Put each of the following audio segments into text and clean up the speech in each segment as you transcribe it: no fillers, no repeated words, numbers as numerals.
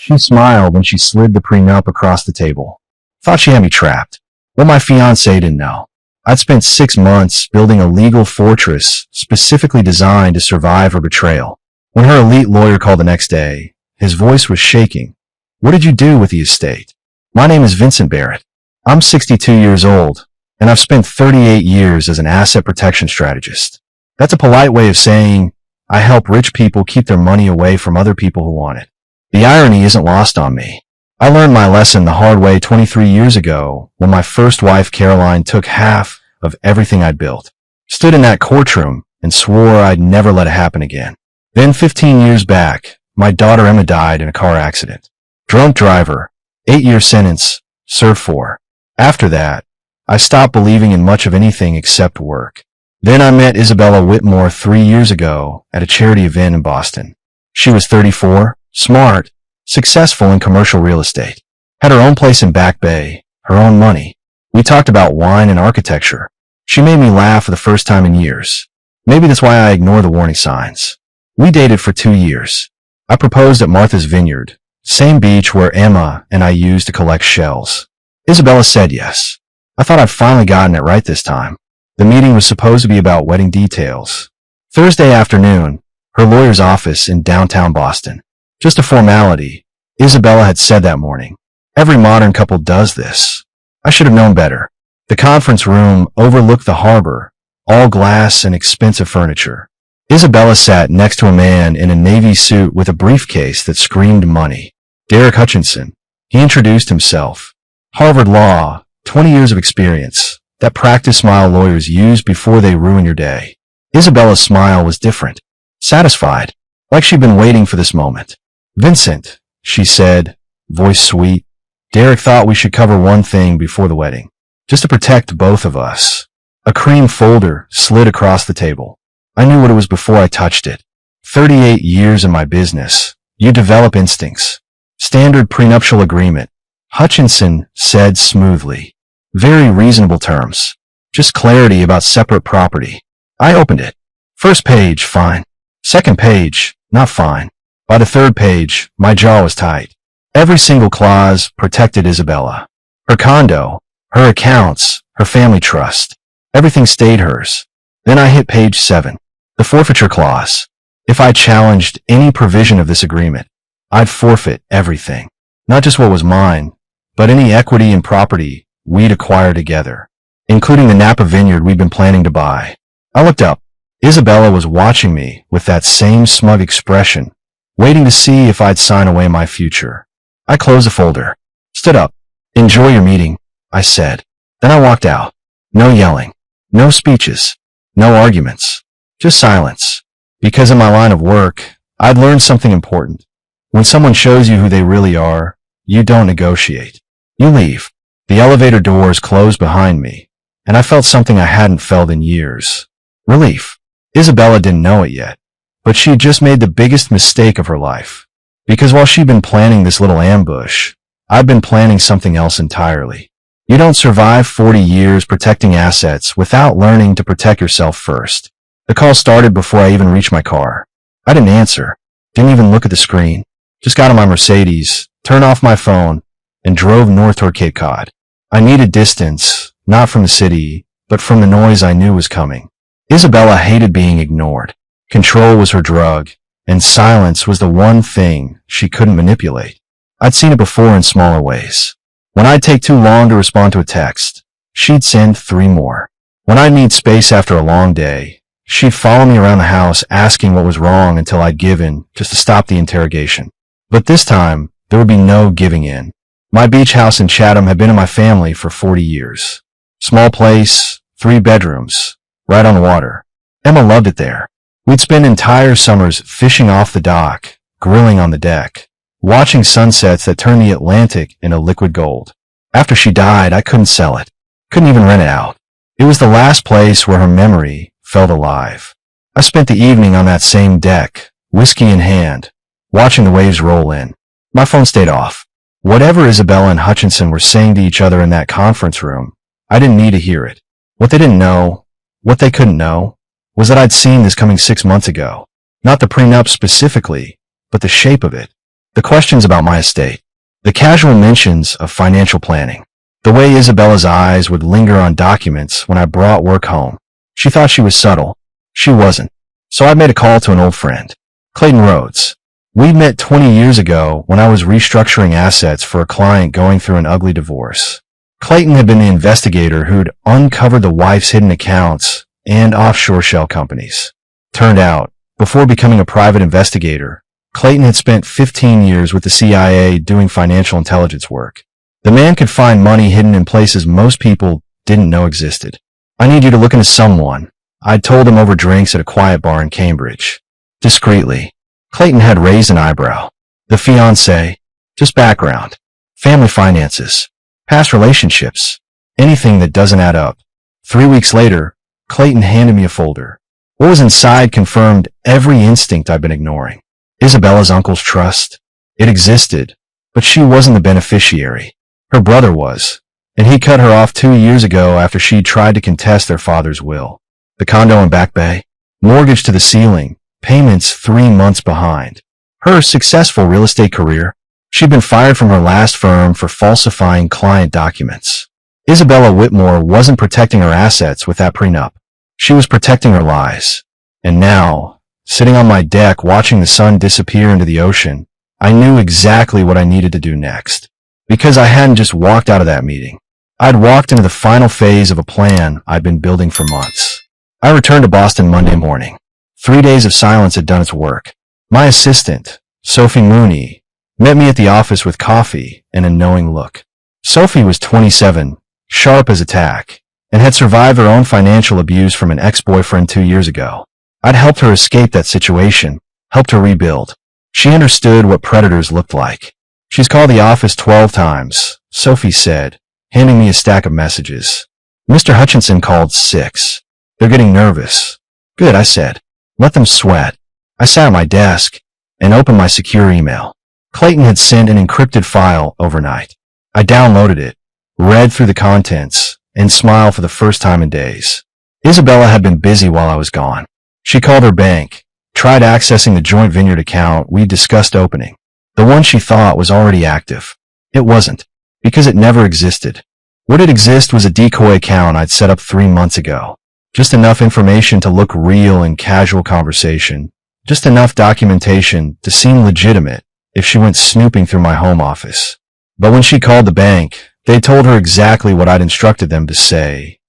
She smiled when she slid the prenup across the table. Thought she had me trapped. What my fiance didn't know. I'd spent 6 months building a legal fortress specifically designed to survive her betrayal. When her elite lawyer called the next day, his voice was shaking. What did you do with the estate? My name is Vincent Barrett. I'm 62 years old, and I've spent 38 years as an asset protection strategist. That's a polite way of saying I help rich people keep their money away from other people who want it. The irony isn't lost on me. I learned my lesson the hard way 23 years ago when my first wife, Caroline, took half of everything I'd built. Stood in that courtroom and swore I'd never let it happen again. Then 15 years back, my daughter Emma died in a car accident. Drunk driver, 8-year sentence, served 4. After that, I stopped believing in much of anything except work. Then I met Isabella Whitmore 3 years ago at a charity event in Boston. She was 34, smart, successful in commercial real estate, had her own place in Back Bay, her own money. We talked about wine and architecture. She made me laugh for the first time in years. Maybe that's why I ignore the warning signs. We dated for 2 years. I proposed at Martha's Vineyard, same beach where Emma and I used to collect shells. Isabella said yes. I thought I'd finally gotten it right this time. The meeting was supposed to be about wedding details. Thursday afternoon, her lawyer's office in downtown Boston. Just a formality. Isabella had said that morning. Every modern couple does this. I should have known better. The conference room overlooked the harbor, all glass and expensive furniture. Isabella sat next to a man in a navy suit with a briefcase that screamed money. Derek Hutchinson. He introduced himself. Harvard Law, 20 years of experience. That practice smile lawyers use before they ruin your day. Isabella's smile was different. Satisfied. Like she'd been waiting for this moment. Vincent, she said, voice sweet. Derek thought we should cover one thing before the wedding. Just to protect both of us. A cream folder slid across the table. I knew what it was before I touched it. 38 years in my business. You develop instincts. Standard prenuptial agreement. Hutchinson said smoothly. Very reasonable terms. Just clarity about separate property. I opened it. First page, fine. Second page, not fine. By the third page, my jaw was tight. Every single clause protected Isabella. Her condo, her accounts, her family trust. Everything stayed hers. Then I hit page 7. The forfeiture clause. If I challenged any provision of this agreement, I'd forfeit everything. Not just what was mine, but any equity and property we'd acquire together, including the Napa vineyard we'd been planning to buy. I looked up. Isabella was watching me with that same smug expression, waiting to see if I'd sign away my future. I closed the folder, stood up. Enjoy your meeting, I said. Then I walked out. No yelling, no speeches, no arguments, just silence. Because in my line of work, I'd learned something important. When someone shows you who they really are, you don't negotiate. You leave. The elevator doors closed behind me, and I felt something I hadn't felt in years. Relief. Isabella didn't know it yet, but she'd just made the biggest mistake of her life. Because while she'd been planning this little ambush, I'd been planning something else entirely. You don't survive 40 years protecting assets without learning to protect yourself first. The call started before I even reached my car. I didn't answer, didn't even look at the screen. Just got in my Mercedes, turned off my phone, and drove north toward Cape Cod. I needed distance, not from the city, but from the noise I knew was coming. Isabella hated being ignored. Control was her drug, and silence was the one thing she couldn't manipulate. I'd seen it before in smaller ways. When I'd take too long to respond to a text, she'd send 3 more. When I'd need space after a long day, she'd follow me around the house asking what was wrong until I'd give in, just to stop the interrogation. But this time, there would be no giving in. My beach house in Chatham had been in my family for 40 years. Small place, 3 bedrooms, right on the water. Emma loved it there. We'd spend entire summers fishing off the dock, grilling on the deck, watching sunsets that turned the Atlantic into liquid gold. After she died, I couldn't sell it. Couldn't even rent it out. It was the last place where her memory felt alive. I spent the evening on that same deck, whiskey in hand, watching the waves roll in. My phone stayed off. Whatever Isabella and Hutchinson were saying to each other in that conference room, I didn't need to hear it. What they didn't know, what they couldn't know, was that I'd seen this coming 6 months ago. Not the prenup specifically, but the shape of it. The questions about my estate. The casual mentions of financial planning. The way Isabella's eyes would linger on documents when I brought work home. She thought she was subtle. She wasn't. So I made a call to an old friend, Clayton Rhodes. We met 20 years ago when I was restructuring assets for a client going through an ugly divorce. Clayton had been the investigator who'd uncovered the wife's hidden accounts and offshore shell companies. Turned out, before becoming a private investigator, Clayton had spent 15 years with the CIA doing financial intelligence work. The man could find money hidden in places most people didn't know existed. I need you to look into someone. I'd told him over drinks at a quiet bar in Cambridge. Discreetly. Clayton had raised an eyebrow. The fiancé, just background, family finances, past relationships, anything that doesn't add up. 3 weeks later, Clayton handed me a folder. What was inside confirmed every instinct I'd been ignoring. Isabella's uncle's trust. It existed, but she wasn't the beneficiary. Her brother was, and he cut her off 2 years ago after she tried to contest their father's will. The condo in Back Bay, mortgage to the ceiling, payments 3 months behind. Her successful real estate career. She'd been fired from her last firm for falsifying client documents. Isabella Whitmore wasn't protecting her assets with that prenup. She was protecting her lies. And now, sitting on my deck watching the sun disappear into the ocean, I knew exactly what I needed to do next. Because I hadn't just walked out of that meeting. I'd walked into the final phase of a plan I'd been building for months. I returned to Boston Monday morning. 3 days of silence had done its work. My assistant, Sophie Mooney, met me at the office with coffee and a knowing look. Sophie was 27, sharp as a tack, and had survived her own financial abuse from an ex-boyfriend 2 years ago. I'd helped her escape that situation, helped her rebuild. She understood what predators looked like. She's called the office 12 times, Sophie said, handing me a stack of messages. Mr. Hutchinson called 6. They're getting nervous. Good, I said. Let them sweat. I sat at my desk and opened my secure email. Clayton had sent an encrypted file overnight. I downloaded it, read through the contents, and smiled for the first time in days. Isabella had been busy while I was gone. She called her bank, tried accessing the joint vineyard account we discussed opening. The one she thought was already active. It wasn't, because it never existed. What did exist was a decoy account I'd set up 3 months ago. Just enough information to look real in casual conversation. Just enough documentation to seem legitimate if she went snooping through my home office. But when she called the bank, they told her exactly what I'd instructed them to say.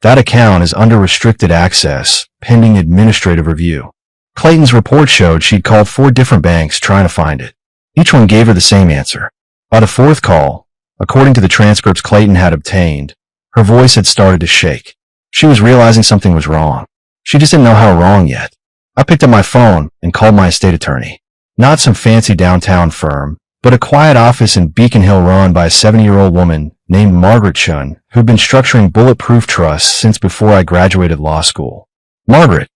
That account is under restricted access, pending administrative review. Clayton's report showed she'd called 4 different banks trying to find it. Each one gave her the same answer. By the 4th call, according to the transcripts Clayton had obtained, her voice had started to shake. She was realizing something was wrong. She just didn't know how wrong yet. I picked up my phone and called my estate attorney. Not some fancy downtown firm, but a quiet office in Beacon Hill run by a 70-year-old woman named Margaret Chun, who'd been structuring bulletproof trusts since before I graduated law school. Margaret,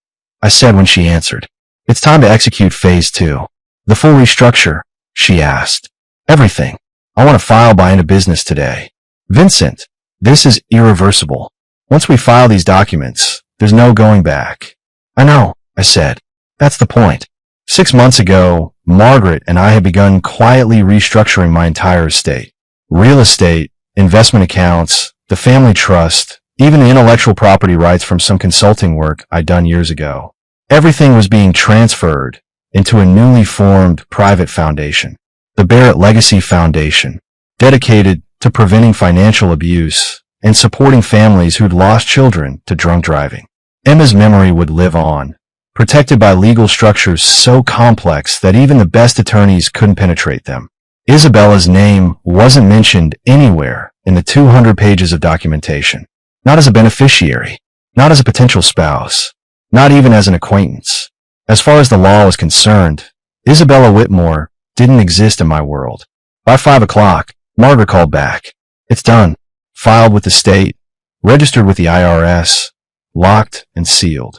I said when she answered. It's time to execute phase 2. The full restructure, she asked. Everything. I want to file by end of business today. Vincent, this is irreversible. Once we file these documents, there's no going back. I know, I said. That's the point. 6 months ago, Margaret and I had begun quietly restructuring my entire estate. Real estate, investment accounts, the family trust, even the intellectual property rights from some consulting work I'd done years ago. Everything was being transferred into a newly formed private foundation, the Barrett Legacy Foundation, dedicated to preventing financial abuse and supporting families who'd lost children to drunk driving. Emma's memory would live on, protected by legal structures so complex that even the best attorneys couldn't penetrate them. Isabella's name wasn't mentioned anywhere in the 200 pages of documentation. Not as a beneficiary, not as a potential spouse, not even as an acquaintance. As far as the law was concerned, Isabella Whitmore didn't exist in my world. By 5 o'clock, Margaret called back. It's done. Filed with the state, registered with the IRS, locked and sealed.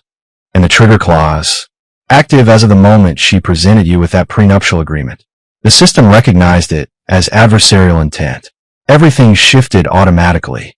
And the trigger clause, active as of the moment she presented you with that prenuptial agreement. The system recognized it as adversarial intent. Everything shifted automatically.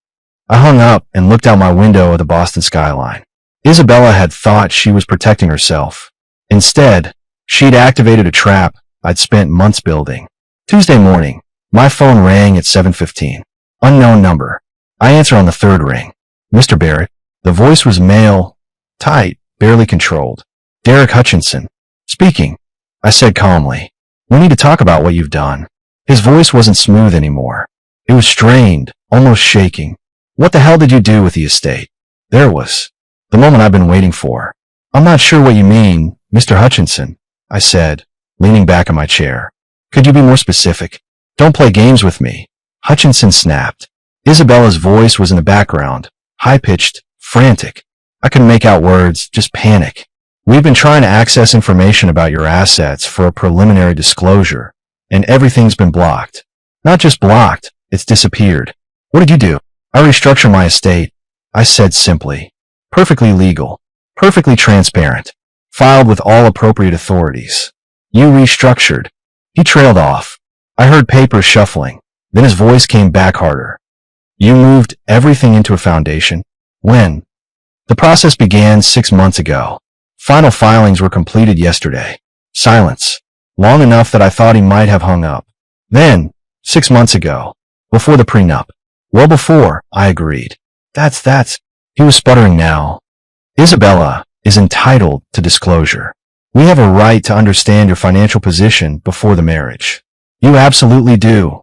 I hung up and looked out my window at the Boston skyline. Isabella had thought she was protecting herself. Instead, she'd activated a trap I'd spent months building. Tuesday morning, my phone rang at 7:15. Unknown number. I answer on the third ring. Mr. Barrett. The voice was male, tight, barely controlled. Derek Hutchinson. Speaking. I said calmly. We need to talk about what you've done. His voice wasn't smooth anymore. It was strained, almost shaking. What the hell did you do with the estate? There it was. The moment I've been waiting for. I'm not sure what you mean, Mr. Hutchinson, I said, leaning back in my chair. Could you be more specific? Don't play games with me. Hutchinson snapped. Isabella's voice was in the background, high-pitched, frantic. I couldn't make out words, just panic. We've been trying to access information about your assets for a preliminary disclosure, and everything's been blocked. Not just blocked, it's disappeared. What did you do? I restructured my estate, I said simply. Perfectly legal, perfectly transparent, filed with all appropriate authorities. You restructured. He trailed off. I heard papers shuffling. Then his voice came back harder. You moved everything into a foundation? When? The process began 6 months ago. Final filings were completed yesterday. Silence. Long enough that I thought he might have hung up. Then, 6 months ago, before the prenup. Well before, I agreed. That's. He was sputtering now. Isabella is entitled to disclosure. We have a right to understand your financial position before the marriage. You absolutely do,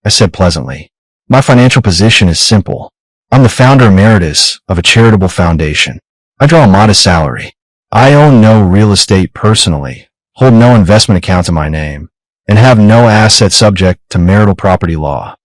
I said pleasantly. My financial position is simple. I'm the founder emeritus of a charitable foundation. I draw a modest salary. I own no real estate personally, hold no investment accounts in my name, and have no assets subject to marital property law.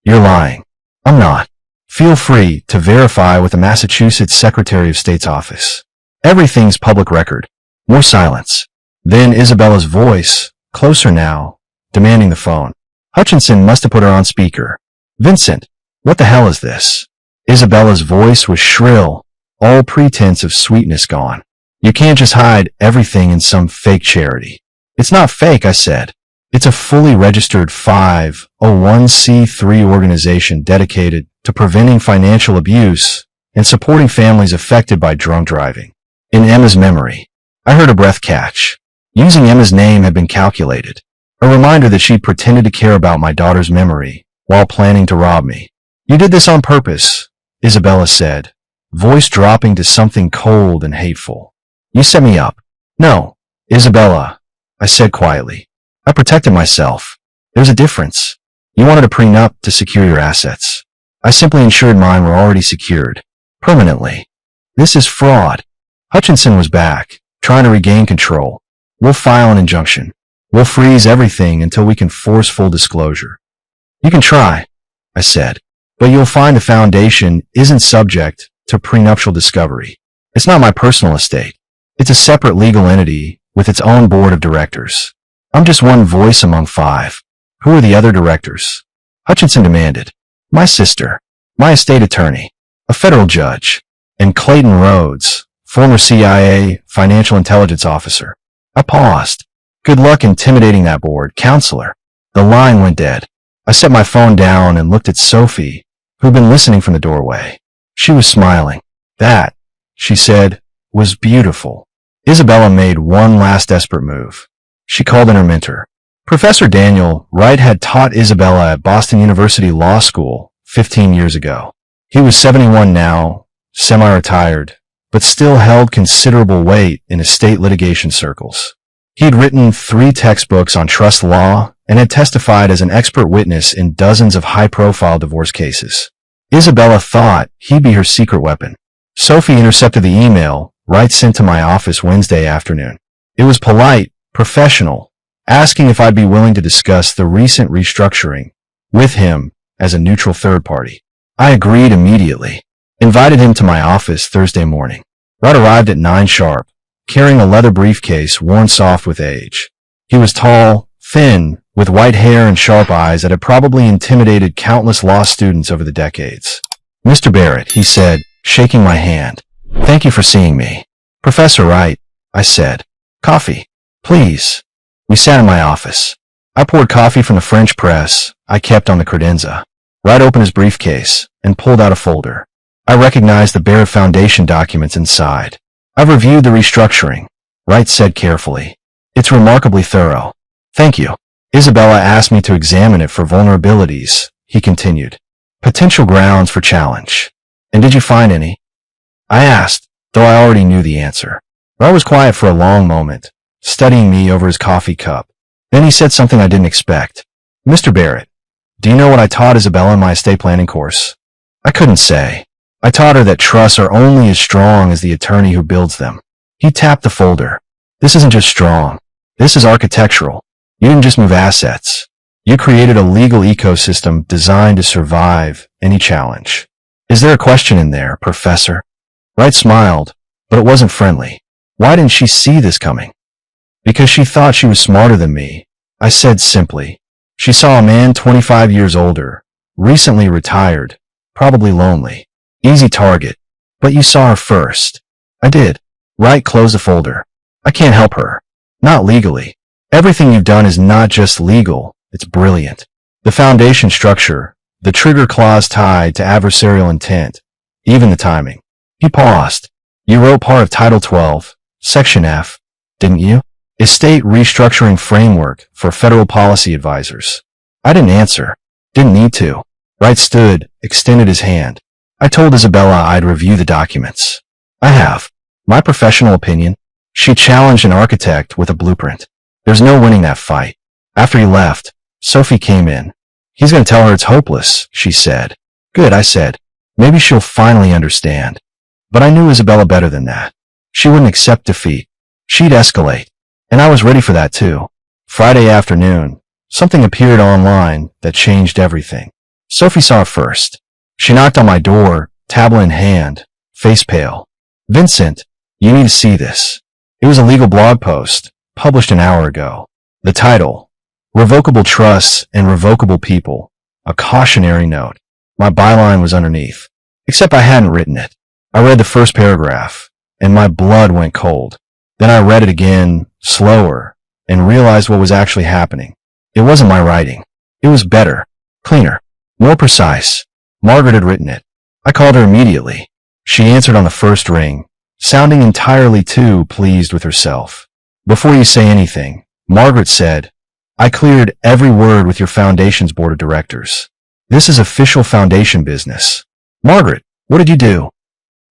You're lying. I'm not. Feel free to verify with the Massachusetts Secretary of State's office. Everything's public record. More silence. Then Isabella's voice, closer now, demanding the phone. Hutchinson must have put her on speaker. Vincent, what the hell is this? Isabella's voice was shrill, all pretense of sweetness gone. You can't just hide everything in some fake charity. It's not fake, I said. It's a fully registered 501c3 organization dedicated to preventing financial abuse and supporting families affected by drunk driving. In Emma's memory, I heard a breath catch. Using Emma's name had been calculated. A reminder that she'd pretended to care about my daughter's memory while planning to rob me. You did this on purpose, Isabella said, voice dropping to something cold and hateful. You set me up. No, Isabella, I said quietly. I protected myself. There's a difference. You wanted a prenup to secure your assets. I simply ensured mine were already secured. Permanently. This is fraud. Hutchinson was back, trying to regain control. We'll file an injunction. We'll freeze everything until we can force full disclosure. You can try, I said, but you'll find the foundation isn't subject to prenuptial discovery. It's not my personal estate. It's a separate legal entity with its own board of directors. I'm just one voice among 5. Who are the other directors? Hutchinson demanded. My sister, my estate attorney, a federal judge, and Clayton Rhodes, former CIA financial intelligence officer. I paused. Good luck intimidating that board, counselor. The line went dead. I set my phone down and looked at Sophie, who'd been listening from the doorway. She was smiling. That, she said, was beautiful. Isabella made one last desperate move. She called in her mentor. Professor Daniel Wright had taught Isabella at Boston University Law School 15 years ago. He was 71 now, semi-retired, but still held considerable weight in estate litigation circles. He'd written 3 textbooks on trust law and had testified as an expert witness in dozens of high-profile divorce cases. Isabella thought he'd be her secret weapon. Sophie intercepted the email Wright sent to my office Wednesday afternoon. It was polite, professional, asking if I'd be willing to discuss the recent restructuring with him as a neutral third party. I agreed immediately. Invited him to my office Thursday morning. Wright arrived at 9 sharp, carrying a leather briefcase worn soft with age. He was tall, thin, with white hair and sharp eyes that had probably intimidated countless law students over the decades. Mr. Barrett, he said, shaking my hand. Thank you for seeing me. Professor Wright, I said. Coffee, please. We sat in my office. I poured coffee from the French press I kept on the credenza. Wright opened his briefcase and pulled out a folder. I recognized the Barrett Foundation documents inside. I've reviewed the restructuring, Wright said carefully. It's remarkably thorough. Thank you. Isabella asked me to examine it for vulnerabilities, he continued. Potential grounds for challenge. And did you find any? I asked, though I already knew the answer. Roy was quiet for a long moment, studying me over his coffee cup. Then he said something I didn't expect. Mr. Barrett, do you know what I taught Isabella in my estate planning course? I couldn't say. I taught her that trusts are only as strong as the attorney who builds them. He tapped the folder. This isn't just strong. This is architectural. You didn't just move assets. You created a legal ecosystem designed to survive any challenge. Is there a question in there, Professor? Wright smiled, but it wasn't friendly. Why didn't she see this coming? Because she thought she was smarter than me, I said simply. She saw a man 25 years older, recently retired, probably lonely. Easy target. But you saw her first. I did. Wright closed the folder. I can't help her. Not legally. Everything you've done is not just legal, it's brilliant. The foundation structure, the trigger clause tied to adversarial intent, even the timing. He paused. You wrote part of Title 12, Section F, didn't you? Estate Restructuring Framework for Federal Policy Advisors. I didn't answer. Didn't need to. Wright stood, extended his hand. I told Isabella I'd review the documents. I have. My professional opinion. She challenged an architect with a blueprint. There's no winning that fight. After he left, Sophie came in. He's going to tell her it's hopeless, she said. Good, I said. Maybe she'll finally understand. But I knew Isabella better than that. She wouldn't accept defeat. She'd escalate. And I was ready for that too. Friday afternoon, something appeared online that changed everything. Sophie saw it first. She knocked on my door, tablet in hand, face pale. Vincent, you need to see this. It was a legal blog post, published an hour ago. The title, Revocable Trusts and Revocable People, a cautionary note. My byline was underneath. Except I hadn't written it. I read the first paragraph, and my blood went cold. Then I read it again, slower, and realized what was actually happening. It wasn't my writing. It was better, cleaner, more precise. Margaret had written it. I called her immediately. She answered on the first ring, sounding entirely too pleased with herself. Before you say anything, Margaret said, I cleared every word with your foundation's board of directors. This is official foundation business. Margaret, what did you do?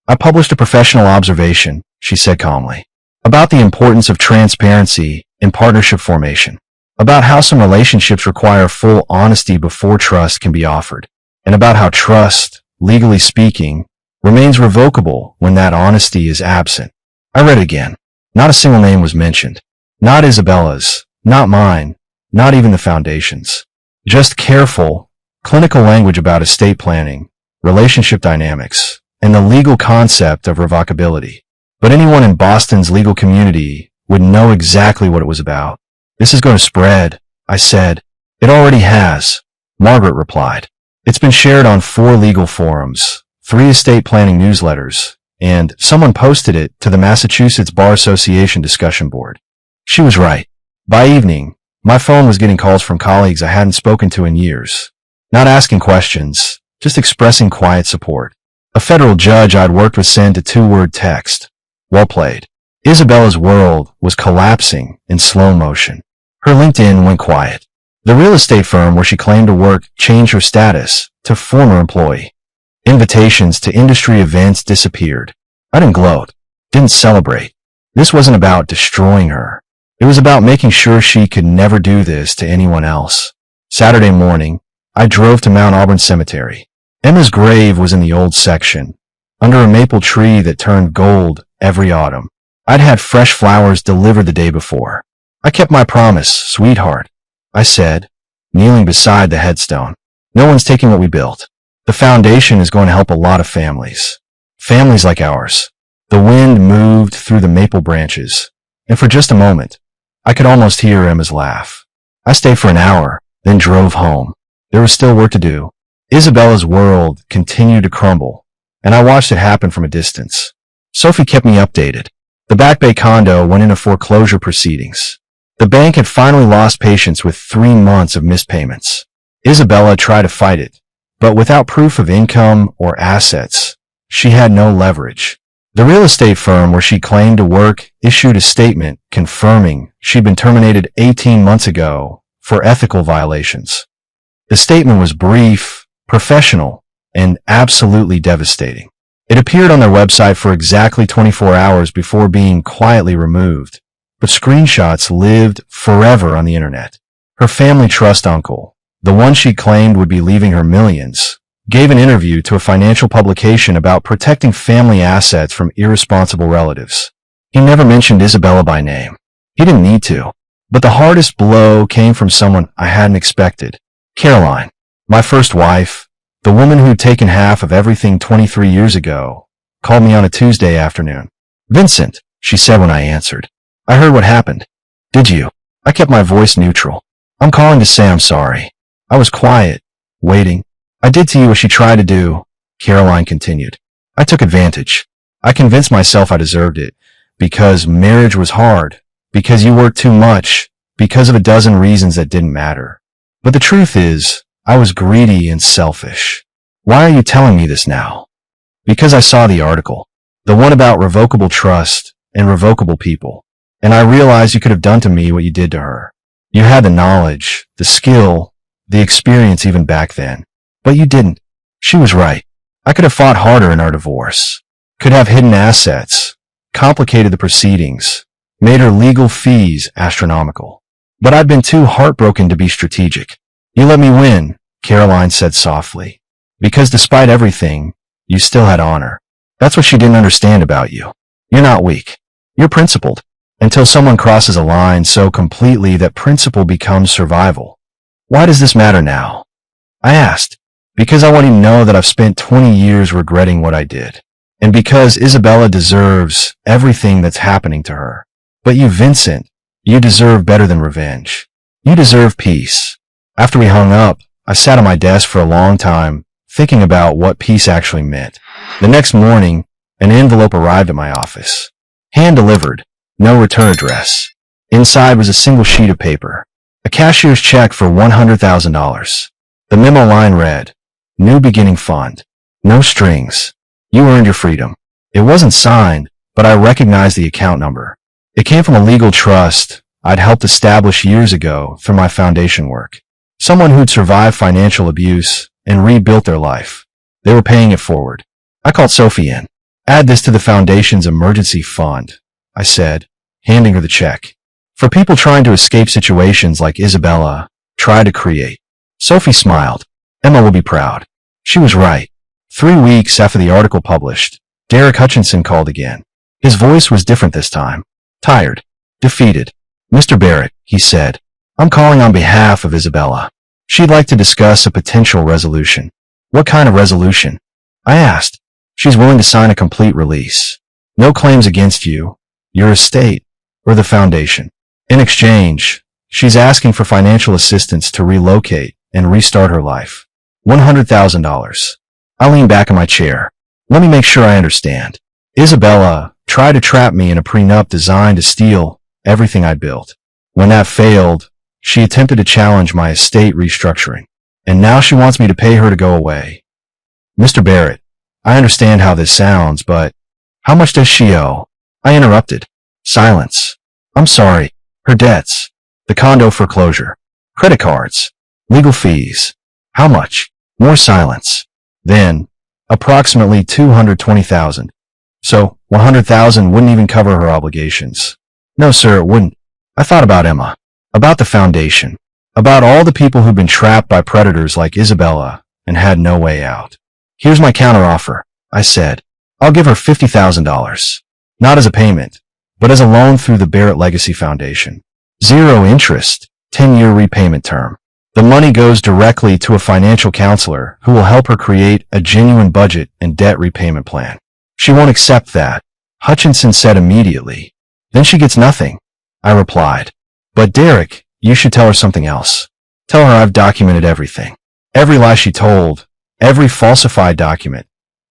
I published a professional observation, she said calmly, about the importance of transparency in partnership formation, about how some relationships require full honesty before trust can be offered, and about how trust, legally speaking, remains revocable when that honesty is absent. I read it again. Not a single name was mentioned. Not Isabella's, not mine, not even the foundation's. Just careful, clinical language about estate planning, relationship dynamics, and the legal concept of revocability. But anyone in Boston's legal community would know exactly what it was about. This is going to spread, I said. It already has, Margaret replied. It's been shared on 4 legal forums, 3 estate planning newsletters, and someone posted it to the Massachusetts Bar Association discussion board. She was right. By evening, my phone was getting calls from colleagues I hadn't spoken to in years. Not asking questions, just expressing quiet support. A federal judge I'd worked with sent a 2-word text. Well played. Isabella's world was collapsing in slow motion. Her LinkedIn went quiet. The real estate firm where she claimed to work changed her status to former employee. Invitations to industry events disappeared. I didn't gloat, didn't celebrate. This wasn't about destroying her. It was about making sure she could never do this to anyone else. Saturday morning, I drove to Mount Auburn Cemetery. Emma's grave was in the old section, under a maple tree that turned gold every autumn. I'd had fresh flowers delivered the day before. I kept my promise, sweetheart, I said, kneeling beside the headstone. No one's taking what we built. The foundation is going to help a lot of families. Families like ours. The wind moved through the maple branches, and for just a moment, I could almost hear Emma's laugh. I stayed for an hour, then drove home. There was still work to do. Isabella's world continued to crumble, and I watched it happen from a distance. Sophie kept me updated. The Back Bay condo went into foreclosure proceedings. The bank had finally lost patience with 3 months of missed payments. Isabella tried to fight it, but without proof of income or assets, she had no leverage. The real estate firm where she claimed to work issued a statement confirming she'd been terminated 18 months ago for ethical violations. The statement was brief, professional, and absolutely devastating. It appeared on their website for exactly 24 hours before being quietly removed, but screenshots lived forever on the internet. Her family trust uncle, the one she claimed would be leaving her millions, gave an interview to a financial publication about protecting family assets from irresponsible relatives. He never mentioned Isabella by name. He didn't need to. But the hardest blow came from someone I hadn't expected. Caroline, my first wife, the woman who'd taken half of everything 23 years ago, called me on a Tuesday afternoon. "Vincent," she said when I answered. "I heard what happened." "Did you?" I kept my voice neutral. "I'm calling to say I'm sorry. I was quiet, waiting. I did to you what she tried to do," Caroline continued. "I took advantage. I convinced myself I deserved it, because marriage was hard, because you worked too much, because of a dozen reasons that didn't matter. But the truth is, I was greedy and selfish. Why are you telling me this now?" "Because I saw the article, the one about revocable trust and revocable people, and I realized you could have done to me what you did to her. You had the knowledge, the skill, the experience even back then. But you didn't." She was right. I could have fought harder in our divorce, could have hidden assets, complicated the proceedings, made her legal fees astronomical. But I'd been too heartbroken to be strategic. "You let me win," Caroline said softly, "because despite everything, you still had honor. That's what she didn't understand about you. You're not weak. You're principled, until someone crosses a line so completely that principle becomes survival." "Why does this matter now?" I asked. "Because I want you to know that I've spent 20 years regretting what I did. And because Isabella deserves everything that's happening to her. But you, Vincent, you deserve better than revenge. You deserve peace." After we hung up, I sat at my desk for a long time, thinking about what peace actually meant. The next morning, an envelope arrived at my office. Hand-delivered, no return address. Inside was a single sheet of paper. A cashier's check for $100,000. The memo line read, "New beginning fund. No strings. You earned your freedom." It wasn't signed, but I recognized the account number. It came from a legal trust I'd helped establish years ago through my foundation work. Someone who'd survived financial abuse and rebuilt their life. They were paying it forward. I called Sophie in. "Add this to the foundation's emergency fund," I said, handing her the check. "For people trying to escape situations like Isabella tried to create." Sophie smiled. "Emma will be proud." She was right. 3 weeks after the article published, Derek Hutchinson called again. His voice was different this time. Tired. Defeated. "Mr. Barrett," he said, "I'm calling on behalf of Isabella. She'd like to discuss a potential resolution." "What kind of resolution?" I asked. "She's willing to sign a complete release. No claims against you, your estate, or the foundation. In exchange, she's asking for financial assistance to relocate and restart her life. $100,000. I leaned back in my chair. "Let me make sure I understand. Isabella tried to trap me in a prenup designed to steal everything I built. When that failed, she attempted to challenge my estate restructuring. And now she wants me to pay her to go away." "Mr. Barrett, I understand how this sounds, but how much does she owe?" I interrupted. Silence. "I'm sorry. Her debts. The condo foreclosure. Credit cards. Legal fees. How much?" More silence. Then, "Approximately $220,000. So, $100,000 wouldn't even cover her obligations." "No, sir, it wouldn't." I thought about Emma, about the foundation, about all the people who've been trapped by predators like Isabella and had no way out. "Here's my counteroffer," I said. "I'll give her $50,000. Not as a payment, but as a loan through the Barrett Legacy Foundation. 0 interest, 10-year repayment term. The money goes directly to a financial counselor who will help her create a genuine budget and debt repayment plan." "She won't accept that," Hutchinson said immediately. "Then she gets nothing," I replied. "But Derek, you should tell her something else. Tell her I've documented everything. Every lie she told, every falsified document,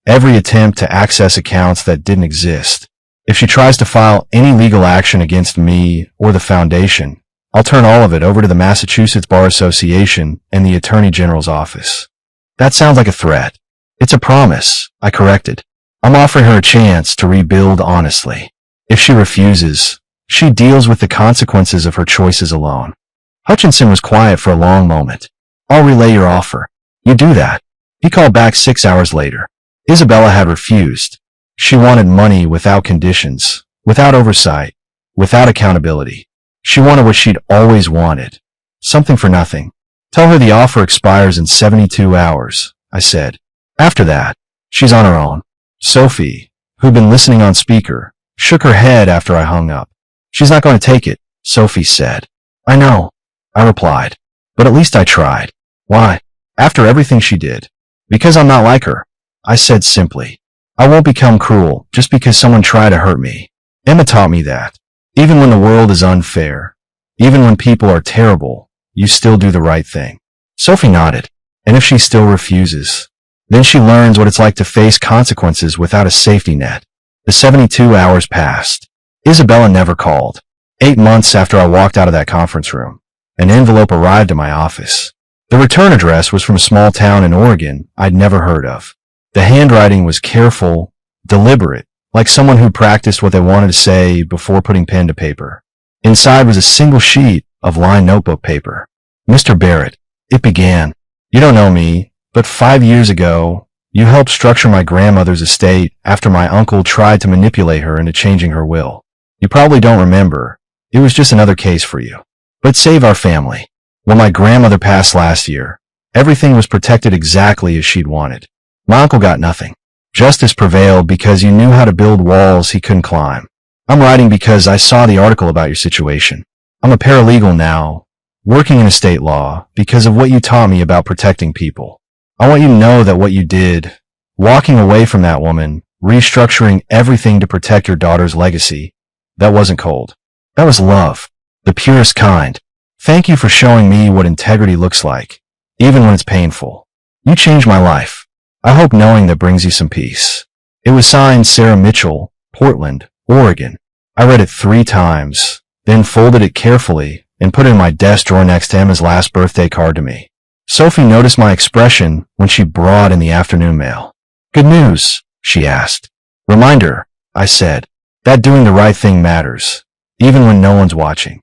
every attempt to access accounts that didn't exist. If she tries to file any legal action against me or the foundation, I'll turn all of it over to the Massachusetts Bar Association and the Attorney General's office." "That sounds like a threat." "It's a promise," I corrected. I'm offering her a chance to rebuild honestly. If she refuses, she deals with the consequences of her choices alone. Hutchinson was quiet for a long moment. I'll relay your offer. You do that. He called back 6 hours later. Isabella had refused. She wanted money without conditions, without oversight, without accountability. She wanted what she'd always wanted. Something for nothing. Tell her the offer expires in 72 hours, I said. After that, she's on her own. Sophie, who'd been listening on speaker, shook her head after I hung up. She's not going to take it, Sophie said. I know, I replied. But at least I tried. Why? After everything she did. Because I'm not like her, I said simply. I won't become cruel just because someone tried to hurt me. Emma taught me that. Even when the world is unfair, even when people are terrible, you still do the right thing. Sophie nodded. And if she still refuses, then she learns what it's like to face consequences without a safety net. The 72 hours passed. Isabella never called. 8 months after I walked out of that conference room, an envelope arrived at my office. The return address was from a small town in Oregon I'd never heard of. The handwriting was careful, deliberate, like someone who practiced what they wanted to say before putting pen to paper. Inside was a single sheet of lined notebook paper. Mr. Barrett, it began. You don't know me, but 5 years ago, you helped structure my grandmother's estate after my uncle tried to manipulate her into changing her will. You probably don't remember. It was just another case for you. But save our family. When my grandmother passed last year, everything was protected exactly as she'd wanted. My uncle got nothing. Justice prevailed because you knew how to build walls he couldn't climb. I'm writing because I saw the article about your situation. I'm a paralegal now, working in estate law because of what you taught me about protecting people. I want you to know that what you did, walking away from that woman, restructuring everything to protect your daughter's legacy, that wasn't cold. That was love, the purest kind. Thank you for showing me what integrity looks like, even when it's painful. You changed my life. I hope knowing that brings you some peace. It was signed Sarah Mitchell, Portland, Oregon. I read it 3 times, then folded it carefully and put it in my desk drawer next to Emma's last birthday card to me. Sophie noticed my expression when she brought in the afternoon mail. Good news, she asked. Reminder, I said, that doing the right thing matters, even when no one's watching.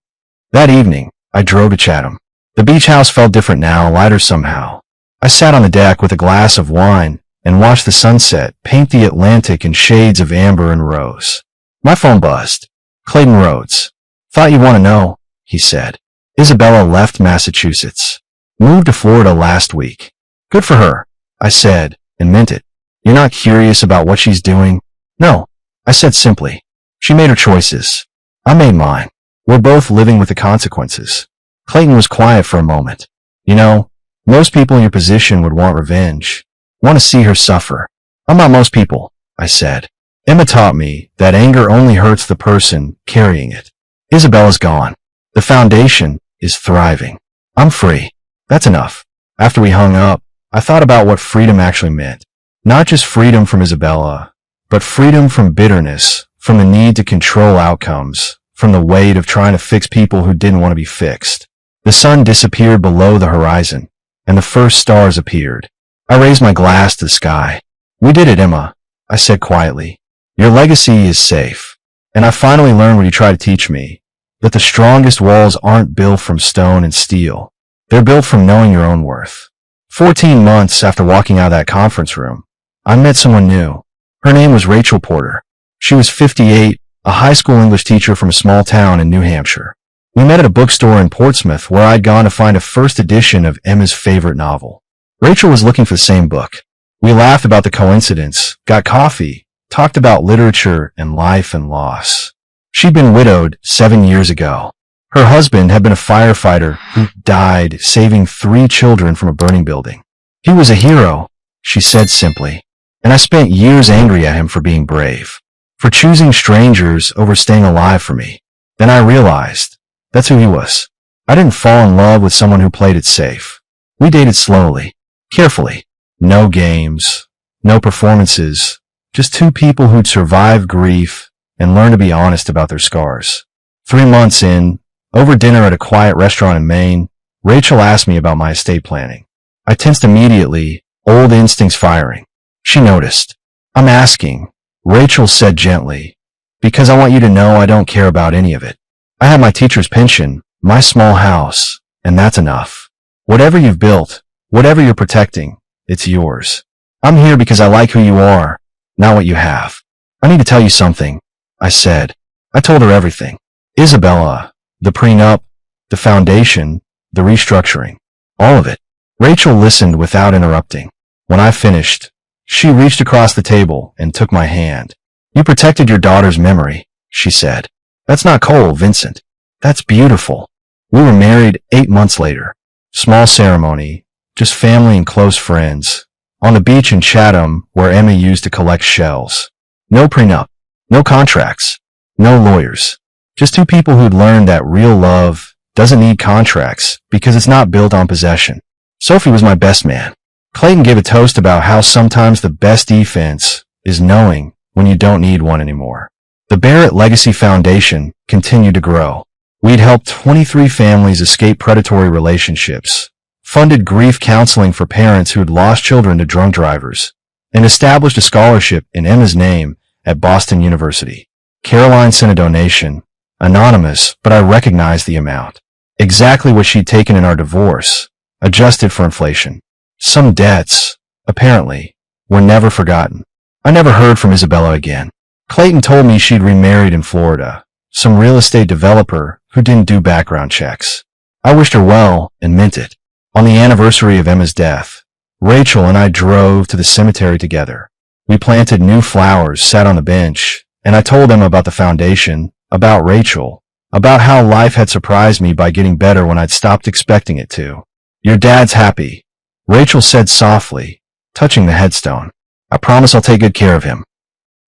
That evening, I drove to Chatham. The beach house felt different now, lighter somehow. I sat on the deck with a glass of wine and watched the sunset paint the Atlantic in shades of amber and rose. My phone buzzed. Clayton Rhodes. Thought you'd want to know, he said. Isabella left Massachusetts. Moved to Florida last week. Good for her, I said, and meant it. You're not curious about what she's doing? No, I said simply. She made her choices. I made mine. We're both living with the consequences. Clayton was quiet for a moment. You know, most people in your position would want revenge. Want to see her suffer. I'm not most people, I said. Emma taught me that anger only hurts the person carrying it. Isabella's gone. The foundation is thriving. I'm free. That's enough. After we hung up, I thought about what freedom actually meant. Not just freedom from Isabella, but freedom from bitterness, from the need to control outcomes, from the weight of trying to fix people who didn't want to be fixed. The sun disappeared below the horizon, and the first stars appeared. I raised my glass to the sky. We did it, Emma, I said quietly. Your legacy is safe. And I finally learned what you tried to teach me, that the strongest walls aren't built from stone and steel. They're built from knowing your own worth. 14 months after walking out of that conference room, I met someone new. Her name was Rachel Porter. She was 58, a high school English teacher from a small town in New Hampshire. We met at a bookstore in Portsmouth where I'd gone to find a first edition of Emma's favorite novel. Rachel was looking for the same book. We laughed about the coincidence, got coffee, talked about literature and life and loss. She'd been widowed 7 years ago. Her husband had been a firefighter who died saving 3 children from a burning building. He was a hero, she said simply, and I spent years angry at him for being brave, for choosing strangers over staying alive for me. Then I realized that's who he was. I didn't fall in love with someone who played it safe. We dated slowly, carefully. No games, no performances, just 2 people who'd survived grief and learned to be honest about their scars. 3 months in, over dinner at a quiet restaurant in Maine, Rachel asked me about my estate planning. I tensed immediately, old instincts firing. She noticed. I'm asking, Rachel said gently, because I want you to know I don't care about any of it. I have my teacher's pension, my small house, and that's enough. Whatever you've built, whatever you're protecting, it's yours. I'm here because I like who you are, not what you have. I need to tell you something, I said. I told her everything. Isabella, the prenup, the foundation, the restructuring, all of it. Rachel listened without interrupting. When I finished, she reached across the table and took my hand. You protected your daughter's memory, she said. That's not cold, Vincent. That's beautiful. We were married 8 months later. Small ceremony, just family and close friends. On the beach in Chatham, where Emma used to collect shells. No prenup, no contracts, no lawyers. Just two people who'd learned that real love doesn't need contracts because it's not built on possession. Sophie was my best man. Clayton gave a toast about how sometimes the best defense is knowing when you don't need one anymore. The Barrett Legacy Foundation continued to grow. We'd helped 23 families escape predatory relationships, funded grief counseling for parents who'd lost children to drunk drivers, and established a scholarship in Emma's name at Boston University. Caroline sent a donation, anonymous, but I recognized the amount. Exactly what she'd taken in our divorce, adjusted for inflation. Some debts, apparently, were never forgotten. I never heard from Isabella again. Clayton told me she'd remarried in Florida, some real estate developer who didn't do background checks. I wished her well and meant it. On the anniversary of Emma's death, Rachel and I drove to the cemetery together. We planted new flowers, sat on the bench, and I told Emma about the foundation, about Rachel, about how life had surprised me by getting better when I'd stopped expecting it to. Your dad's happy, Rachel said softly, touching the headstone. I promise I'll take good care of him.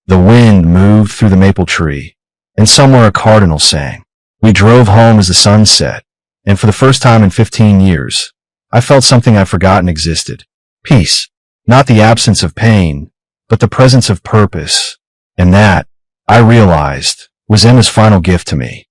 The wind moved through the maple tree, and somewhere a cardinal sang. We drove home as the sun set, and for the first time in 15 years, I felt something I'd forgotten existed. Peace. Not the absence of pain, but the presence of purpose. And that, I realized, was Emma's final gift to me.